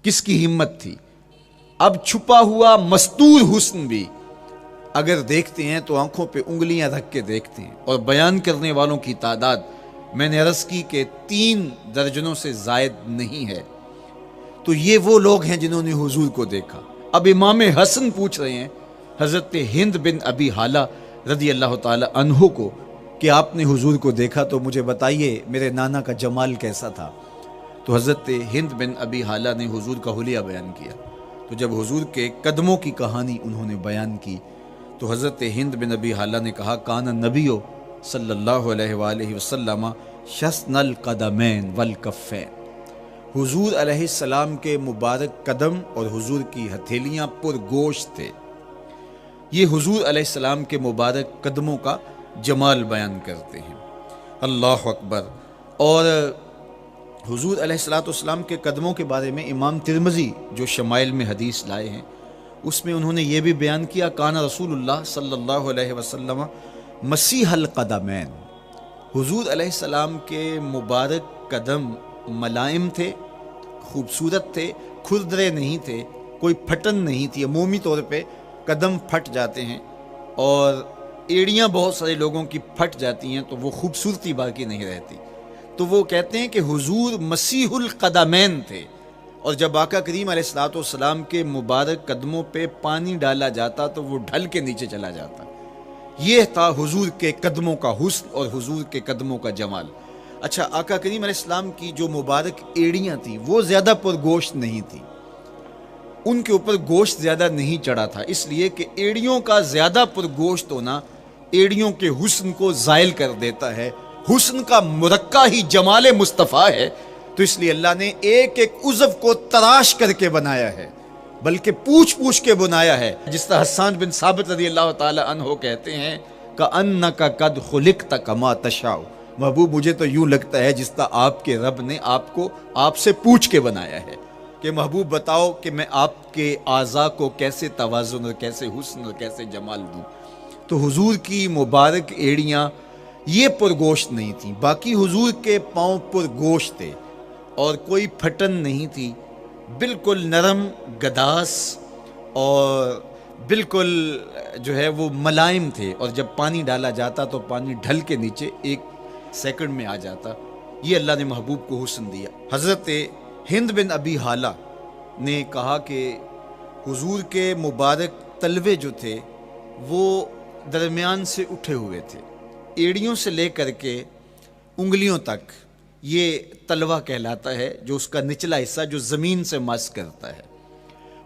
کس کی ہمت تھی. اب چھپا ہوا مستور حسن بھی اگر دیکھتے ہیں تو آنکھوں پہ انگلیاں رکھ کے دیکھتے ہیں. اور بیان کرنے والوں کی تعداد میں نے عرض کی کہ 3 درجنوں سے زائد نہیں ہے. تو یہ وہ لوگ ہیں جنہوں نے حضور کو دیکھا. اب امام حسن پوچھ رہے ہیں حضرت ہند بن ابی حالہ رضی اللہ تعالی عنہ کو کہ آپ نے حضور کو دیکھا تو مجھے بتائیے میرے نانا کا جمال کیسا تھا. تو حضرت ہند بن ابی حالہ نے حضور کا حلیہ بیان کیا. تو جب حضور کے قدموں کی کہانی انہوں نے بیان کی تو حضرت ہند بن ابی حالہ نے کہا کان نبیو صلی اللہ علیہ وآلہ وسلم شسن القدمین والکفین. حضور علیہ السلام کے مبارک قدم اور حضور کی ہتھیلیاں پر گوشت تھے. یہ حضور علیہ السلام کے مبارک قدموں کا جمال بیان کرتے ہیں. اللہ اکبر. اور حضور علیہ السلام کے قدموں کے بارے میں امام ترمذی جو شمائل میں حدیث لائے ہیں اس میں انہوں نے یہ بھی بیان کیا کان رسول اللہ صلی اللہ علیہ وسلم مسیح القدمین. حضور علیہ السلام کے مبارک قدم ملائم تھے، خوبصورت تھے، کھردرے نہیں تھے، کوئی پھٹن نہیں تھی. عمومی طور پہ قدم پھٹ جاتے ہیں اور ایڑیاں بہت سارے لوگوں کی پھٹ جاتی ہیں تو وہ خوبصورتی باقی نہیں رہتی. تو وہ کہتے ہیں کہ حضور مسیح القدمین تھے. اور جب آقا کریم علیہ السلام کے مبارک قدموں پہ پانی ڈالا جاتا تو وہ ڈھل کے نیچے چلا جاتا. یہ تھا حضور کے قدموں کا حسن اور حضور کے قدموں کا جمال. اچھا، آقا کریم علیہ السلام کی جو مبارک ایڑیاں تھیں وہ زیادہ پر گوشت نہیں تھی، ان کے اوپر گوشت زیادہ نہیں چڑھا تھا، اس لیے کہ ایڑیوں کا زیادہ پر گوشت ہونا ایڑیوں کے حسن کو زائل کر دیتا ہے. حسن کا مرقع ہی جمال مصطفیٰ ہے. تو اس لیے اللہ نے ایک ایک عضو کو تراش کر کے بنایا ہے، بلکہ پوچھ پوچھ کے بنایا ہے. جس طرح حسان بن ثابت رضی اللہ تعالی عنہ کہتے ہیں کأنک قد خلقت کما تشاء. محبوب مجھے تو یوں لگتا ہے جس طرح آپ کے رب نے آپ کو آپ سے پوچھ کے بنایا ہے کہ محبوب بتاؤ کہ میں آپ کے اعضاء کو کیسے توازن اور کیسے حسن اور کیسے جمال دوں. تو حضور کی مبارک ایڑیاں یہ پرگوشت نہیں تھیں، باقی حضور کے پاؤں پرگوشت تھے اور کوئی پھٹن نہیں تھی. بالکل نرم گداس اور بالکل جو ہے وہ ملائم تھے. اور جب پانی ڈالا جاتا تو پانی ڈھل کے نیچے 1 سیکنڈ میں آ جاتا. یہ اللہ نے محبوب کو حسن دیا. حضرت ہند بن ابی حالہ نے کہا کہ حضور کے مبارک تلوے جو تھے وہ درمیان سے اٹھے ہوئے تھے، ایڑیوں سے لے کر کے انگلیوں تک یہ تلوہ کہلاتا ہے، جو اس کا نچلا حصہ جو زمین سے مس کرتا ہے،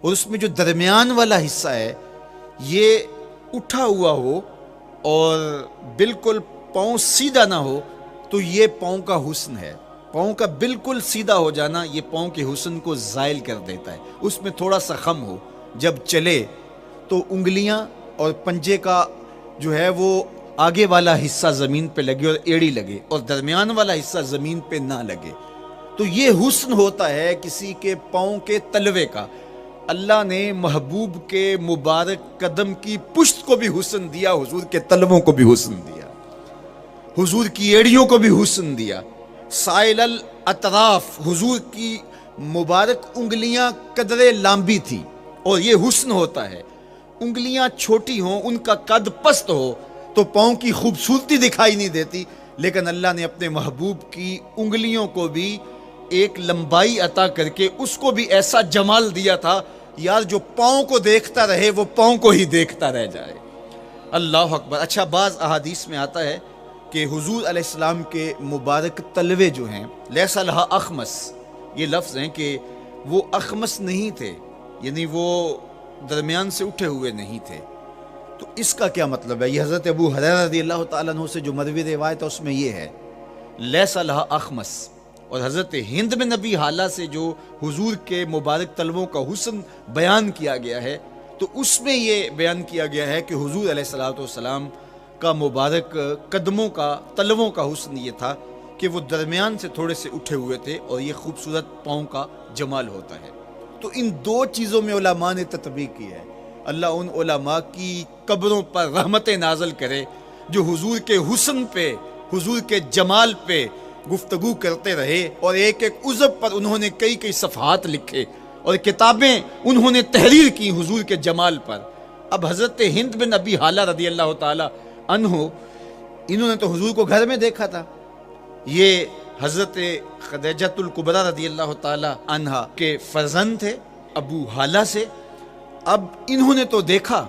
اور اس میں جو درمیان والا حصہ ہے یہ اٹھا ہوا ہو اور بالکل پاؤں سیدھا نہ ہو تو یہ پاؤں کا حسن ہے. پاؤں کا بالکل سیدھا ہو جانا یہ پاؤں کے حسن کو زائل کر دیتا ہے. اس میں تھوڑا سا خم ہو، جب چلے تو انگلیاں اور پنجے کا جو ہے وہ آگے والا حصہ زمین پہ لگے اور ایڑی لگے اور درمیان والا حصہ زمین پہ نہ لگے. تو یہ حسن ہوتا ہے کسی کے پاؤں کے تلوے کا. اللہ نے محبوب کے مبارک قدم کی پشت کو بھی حسن دیا، حضور کے تلووں کو بھی حسن دیا، حضور کی ایڑیوں کو بھی حسن دیا. سائل الاطراف، حضور کی مبارک انگلیاں قدرے لامبی تھی اور یہ حسن ہوتا ہے. انگلیاں چھوٹی ہوں، ان کا قد پست ہو تو پاؤں کی خوبصورتی دکھائی نہیں دیتی، لیکن اللہ نے اپنے محبوب کی انگلیوں کو بھی ایک لمبائی عطا کر کے اس کو بھی ایسا جمال دیا تھا یار جو پاؤں کو دیکھتا رہے وہ پاؤں کو ہی دیکھتا رہ جائے. اللہ اکبر. اچھا، بعض احادیث میں آتا ہے کہ حضور علیہ السلام کے مبارک تلوے جو ہیں لیسا لہا اخمس، یہ لفظ ہیں کہ وہ اخمس نہیں تھے، یعنی وہ درمیان سے اٹھے ہوئے نہیں تھے. تو اس کا کیا مطلب ہے؟ یہ حضرت ابو ہریرہ رضی اللہ تعالیٰ عنہ سے جو مروی روایت ہے اس میں یہ ہے لیسا لہا اخمس. اور حضرت ہند بن ابی حالہ سے جو حضور کے مبارک تلووں کا حسن بیان کیا گیا ہے تو اس میں یہ بیان کیا گیا ہے کہ حضور علیہ السلام کا مبارک قدموں کا تلووں کا حسن یہ تھا کہ وہ درمیان سے تھوڑے سے اٹھے ہوئے تھے اور یہ خوبصورت پاؤں کا جمال ہوتا ہے. تو ان 2 چیزوں میں علماء نے تطبیق کی ہے. اللہ ان علماء کی قبروں پر رحمتیں نازل کرے جو حضور کے حسن پہ، حضور کے جمال پہ گفتگو کرتے رہے اور ایک ایک عضو پر انہوں نے کئی صفحات لکھے اور کتابیں انہوں نے تحریر کی حضور کے جمال پر۔ اب حضرت ہند بن ابی حالہ رضی اللہ تعالی عنہ، انہوں نے تو حضور کو گھر میں دیکھا تھا، یہ حضرت خدیجۃ الکبریٰ رضی اللہ تعالی عنہا کے فرزند تھے ابو حالہ سے۔ اب انہوں نے تو دیکھا،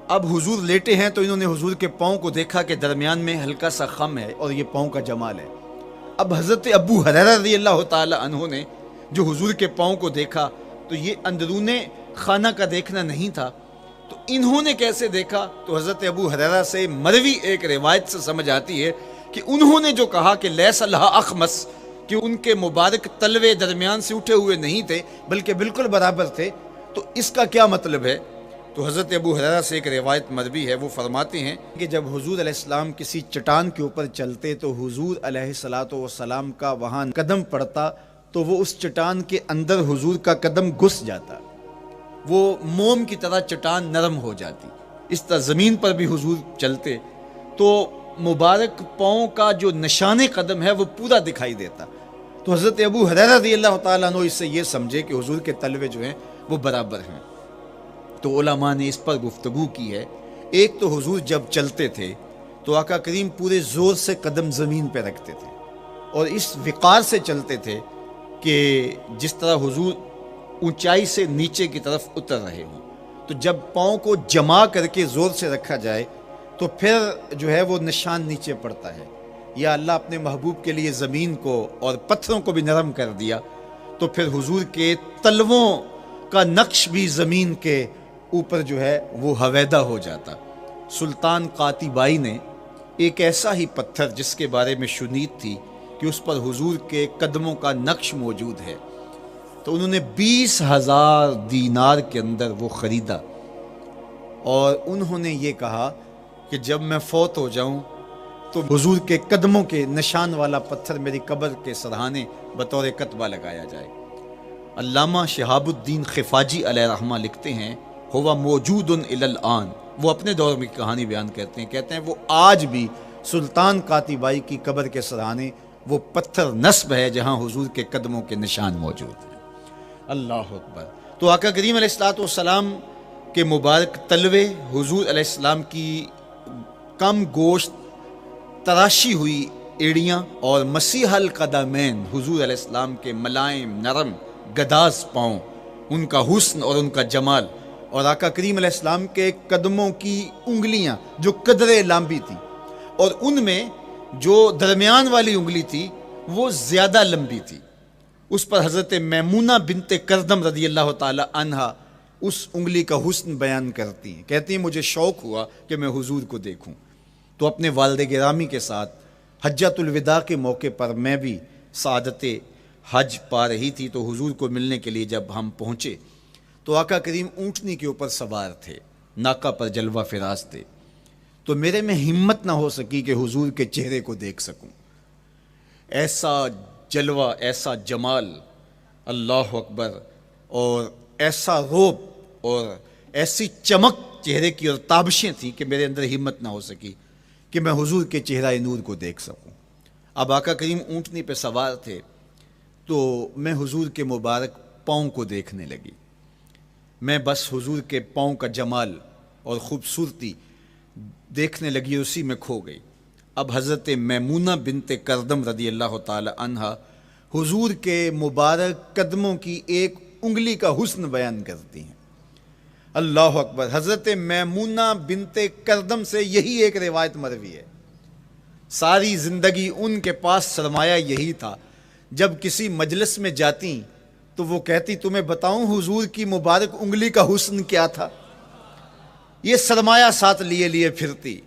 اب حضور لیٹے ہیں تو انہوں نے حضور کے پاؤں کو دیکھا کہ درمیان میں ہلکا سا خم ہے اور یہ پاؤں کا جمال ہے۔ اب حضرت ابو ہریرہ رضی اللہ تعالی عنہ نے جو حضور کے پاؤں کو دیکھا تو یہ اندرون خانہ کا دیکھنا نہیں تھا، تو انہوں نے کیسے دیکھا؟ تو حضرت ابو ہریرہ سے مروی ایک روایت سے سمجھ آتی ہے کہ انہوں نے جو کہا کہ لیس لہا اخمس، کہ ان کے مبارک تلوے درمیان سے اٹھے ہوئے نہیں تھے بلکہ بالکل برابر تھے، تو اس کا کیا مطلب ہے؟ تو حضرت ابو ہریرہ سے ایک روایت مروی ہے، وہ فرماتے ہیں کہ جب حضور علیہ السلام کسی چٹان کے اوپر چلتے تو حضور علیہ السلام کا وہاں قدم پڑتا تو وہ اس چٹان کے اندر حضور کا قدم گھس جاتا، وہ موم کی طرح چٹان نرم ہو جاتی۔ اس طرح زمین پر بھی حضور چلتے تو مبارک پاؤں کا جو نشان قدم ہے وہ پورا دکھائی دیتا۔ تو حضرت ابو ہریرہ رضی اللہ تعالیٰ عنہ اس سے یہ سمجھے کہ حضور کے تلوے جو ہیں وہ برابر ہیں۔ تو علماء نے اس پر گفتگو کی ہے۔ ایک تو حضور جب چلتے تھے تو آقا کریم پورے زور سے قدم زمین پہ رکھتے تھے اور اس وقار سے چلتے تھے کہ جس طرح حضور اونچائی سے نیچے کی طرف اتر رہے ہوں۔ تو جب پاؤں کو جما کر کے زور سے رکھا جائے تو پھر جو ہے وہ نشان نیچے پڑتا ہے۔ یا اللہ اپنے محبوب کے لیے زمین کو اور پتھروں کو بھی نرم کر دیا تو پھر حضور کے تلووں کا نقش بھی زمین کے اوپر جو ہے وہ حویدہ ہو جاتا۔ سلطان قاتبائی نے ایک ایسا ہی پتھر جس کے بارے میں شنید تھی کہ اس پر حضور کے قدموں کا نقش موجود ہے، تو انہوں نے 20,000 دینار کے اندر وہ خریدا اور انہوں نے یہ کہا کہ جب میں فوت ہو جاؤں تو حضور کے قدموں کے نشان والا پتھر میری قبر کے سرہانے بطور کتبہ لگایا جائے۔ علامہ شہاب الدین خفاجی علیہ رحمہ لکھتے ہیں ہوا موجود الی الآن، وہ اپنے دور میں کہانی بیان کہتے ہیں وہ آج بھی سلطان قاتبائی کی قبر کے سرہانے وہ پتھر نصب ہے جہاں حضور کے قدموں کے نشان موجود ہیں۔ اللہ اکبر۔ تو آقا کریم علیہ السلام کے مبارک تلوے، حضور علیہ السلام کی کم گوشت تراشی ہوئی ایڑیاں اور مسیح القدمین، حضور علیہ السلام کے ملائم نرم گداز پاؤں، ان کا حسن اور ان کا جمال، اور آقا کریم علیہ السلام کے قدموں کی انگلیاں جو قدرے لمبی تھی اور ان میں جو درمیان والی انگلی تھی وہ زیادہ لمبی تھی، اس پر حضرت میمونہ بنت کردم رضی اللہ تعالی عنہا اس انگلی کا حسن بیان کرتی ہیں، کہتی ہیں مجھے شوق ہوا کہ میں حضور کو دیکھوں، تو اپنے والد گرامی کے ساتھ حجۃ الوداع کے موقع پر میں بھی سعادت حج پا رہی تھی، تو حضور کو ملنے کے لیے جب ہم پہنچے تو آقا کریم اونٹنی کے اوپر سوار تھے، ناکا پر جلوہ فراز تھے، تو میرے میں ہمت نہ ہو سکی کہ حضور کے چہرے کو دیکھ سکوں۔ ایسا جلوہ، ایسا جمال، اللہ اکبر، اور ایسا روب اور ایسی چمک چہرے کی اور تابشیں تھیں کہ میرے اندر ہمت نہ ہو سکی کہ میں حضور کے چہرہ نور کو دیکھ سکوں۔ اب آقا کریم اونٹنی پہ سوار تھے تو میں حضور کے مبارک پاؤں کو دیکھنے لگی، میں بس حضور کے پاؤں کا جمال اور خوبصورتی دیکھنے لگی، اسی میں کھو گئی۔ اب حضرت میمونہ بنت کردم رضی اللہ تعالی عنہا حضور کے مبارک قدموں کی ایک انگلی کا حسن بیان کرتی ہیں۔ اللہ اکبر۔ حضرت میمونہ بنت کردم سے یہی ایک روایت مروی ہے، ساری زندگی ان کے پاس سرمایہ یہی تھا، جب کسی مجلس میں جاتی تو وہ کہتی تمہیں بتاؤں حضور کی مبارک انگلی کا حسن کیا تھا، یہ سرمایہ ساتھ لیے پھرتی۔